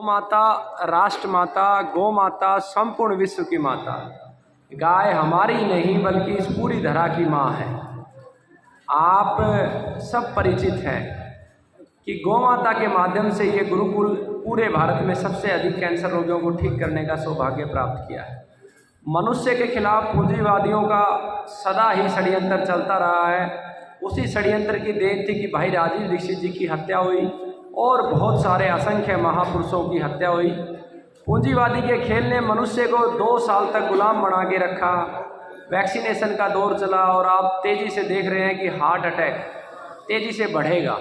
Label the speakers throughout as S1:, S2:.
S1: माता, राष्ट्र माता, गौ माता, संपूर्ण विश्व की माता। गाय हमारी नहीं बल्कि इस पूरी धरा की माँ है। आप सब परिचित हैं कि गौ माता के माध्यम से ये गुरुकुल पूरे भारत में सबसे अधिक कैंसर रोगियों को ठीक करने का सौभाग्य प्राप्त किया है। मनुष्य के खिलाफ पूंजीवादियों का सदा ही षड्यंत्र चलता रहा है। उसी षड्यंत्र की देन थी कि भाई राजीव दीक्षित जी की हत्या हुई और बहुत सारे असंख्य महापुरुषों की हत्या हुई। पूंजीवादी के खेल ने मनुष्य को 2 साल तक गुलाम बना के रखा। वैक्सीनेशन का दौर चला और आप तेज़ी से देख रहे हैं कि हार्ट अटैक तेज़ी से बढ़ेगा।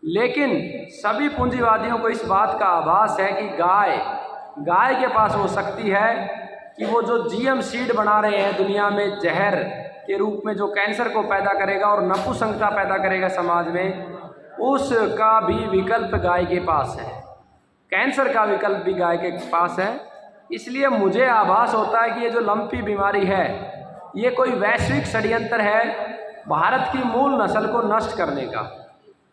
S1: लेकिन सभी पूंजीवादियों को इस बात का आभास है कि गाय के पास वो शक्ति है कि वो जो जीएम सीड बना रहे हैं दुनिया में, जहर के रूप में जो कैंसर को पैदा करेगा और नपुंसकता पैदा करेगा समाज में, उसका भी विकल्प गाय के पास है। कैंसर का विकल्प भी गाय के पास है। इसलिए मुझे आभास होता है कि ये जो लंपी बीमारी है ये कोई वैश्विक षड्यंत्र है भारत की मूल नस्ल को नष्ट करने का।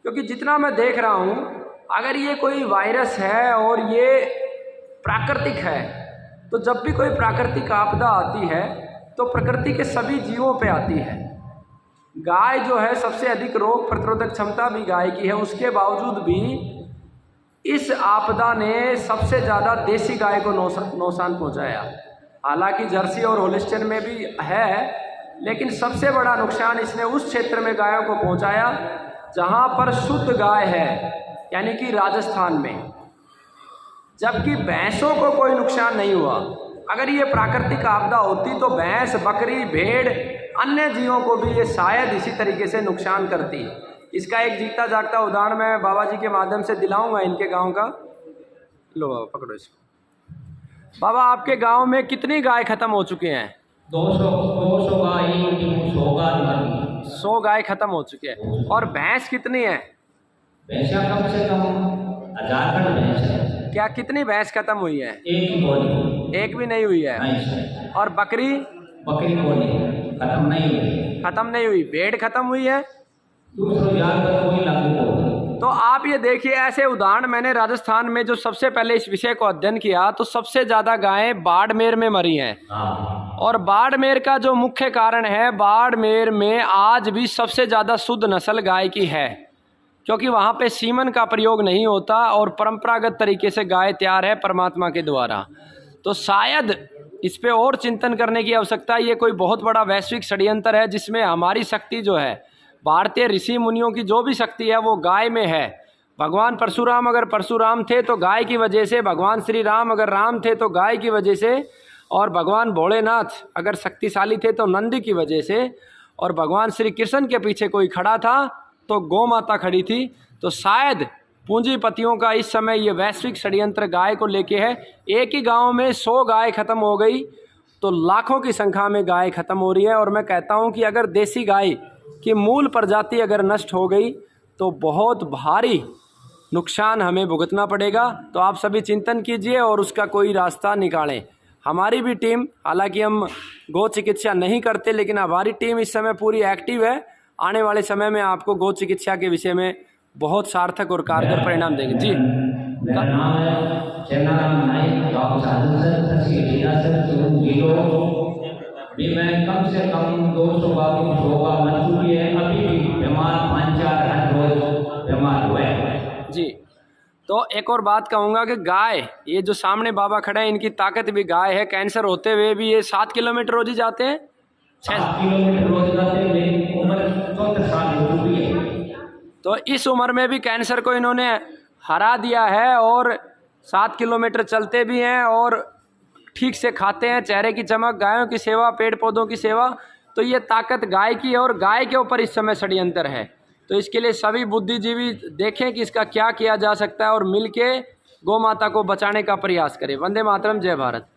S1: क्योंकि जितना मैं देख रहा हूँ, अगर ये कोई वायरस है और ये प्राकृतिक है, तो जब भी कोई प्राकृतिक आपदा आती है तो प्रकृति के सभी जीवों पे आती है। गाय जो है सबसे अधिक रोग प्रतिरोधक क्षमता भी गाय की है, उसके बावजूद भी इस आपदा ने सबसे ज़्यादा देसी गाय को नुकसान पहुंचाया। हालांकि जर्सी और होलिस्टीन में भी है, लेकिन सबसे बड़ा नुकसान इसने उस क्षेत्र में गायों को पहुंचाया जहां पर शुद्ध गाय है, यानी कि राजस्थान में। जबकि भैंसों को कोई नुकसान नहीं हुआ। अगर ये प्राकृतिक आपदा होती तो भैंस, बकरी, भेड़, अन्य जीवों को भी ये शायद इसी तरीके से नुकसान करती। इसका एक जीता जागता उदाहरण मैं बाबा जी के माध्यम से दिलाऊंगा इनके गांव का। लो बाबा, पकड़ो इसको। बाबा, आपके गांव में कितनी गाय खत्म हो चुके हैं? 100 गाय खत्म हो चुके हैं। और भैंस कितनी है?
S2: भैंसा कम से कम 1000 भैंस है।
S1: क्या कितनी भैंस खत्म हुई है? एक भी नहीं हुई है। और बकरी
S2: खत्म
S1: नहीं हुई। भेड़ खत्म हुई है। तो आप ये देखिए, ऐसे उदाहरण मैंने राजस्थान में जो सबसे पहले इस विषय को अध्ययन किया तो सबसे ज़्यादा गायें बाड़मेर में मरी हैं। और बाड़मेर का जो मुख्य कारण है, बाड़मेर में आज भी सबसे ज़्यादा शुद्ध नस्ल गाय की है, क्योंकि वहाँ पे सीमन का प्रयोग नहीं होता और परंपरागत तरीके से गाय तैयार है परमात्मा के द्वारा। तो शायद इस पे और चिंतन करने की आवश्यकता है। ये कोई बहुत बड़ा वैश्विक षड्यंत्र है जिसमें हमारी शक्ति जो है, भारतीय ऋषि मुनियों की जो भी शक्ति है वो गाय में है। भगवान परशुराम अगर परशुराम थे तो गाय की वजह से, भगवान श्री राम अगर राम थे तो गाय की वजह से, और भगवान भोलेनाथ अगर शक्तिशाली थे तो नंदी की वजह से, और भगवान श्री कृष्ण के पीछे कोई खड़ा था तो गौ माता खड़ी थी। तो शायद पूंजीपतियों का इस समय ये वैश्विक षड्यंत्र गाय को लेके है। एक ही गांव में 100 गाय खत्म हो गई तो लाखों की संख्या में गाय खत्म हो रही है। और मैं कहता हूं कि अगर देसी गाय की मूल प्रजाति अगर नष्ट हो गई तो बहुत भारी नुकसान हमें भुगतना पड़ेगा। तो आप सभी चिंतन कीजिए और उसका कोई रास्ता निकालें। हमारी भी टीम, हालांकि हम गौ चिकित्सा नहीं करते, लेकिन हमारी टीम इस समय पूरी एक्टिव है। आने वाले समय में आपको गौ चिकित्सा के विषय में बहुत सार्थक और कारगर परिणाम देंगे। जी,
S2: मेरा नाम है चेन्नाराम नाइक, मैं कम से कम 200 बार मर चुकी है। अभी भी बीमार 5-4 रोज बीमार हुए।
S1: जी, तो एक और बात कहूँगा कि गाय, ये जो सामने बाबा खड़े हैं, इनकी ताकत भी गाय है। कैंसर होते हुए भी ये 7 किलोमीटर रोज ही जाते हैं।
S2: 7 किलोमीटर रोज जाते हैं। मेरी उम्र 74 साल हो चुकी है।
S1: तो इस उम्र में भी कैंसर को इन्होंने हरा दिया है और 7 किलोमीटर चलते भी हैं और ठीक से खाते हैं। चेहरे की चमक, गायों की सेवा, पेड़ पौधों की सेवा, तो ये ताकत गाय की है। और गाय के ऊपर इस समय षड्यंत्र है। तो इसके लिए सभी बुद्धिजीवी देखें कि इसका क्या किया जा सकता है और मिलके गौ माता को बचाने का प्रयास करें। वंदे मातरम, जय भारत।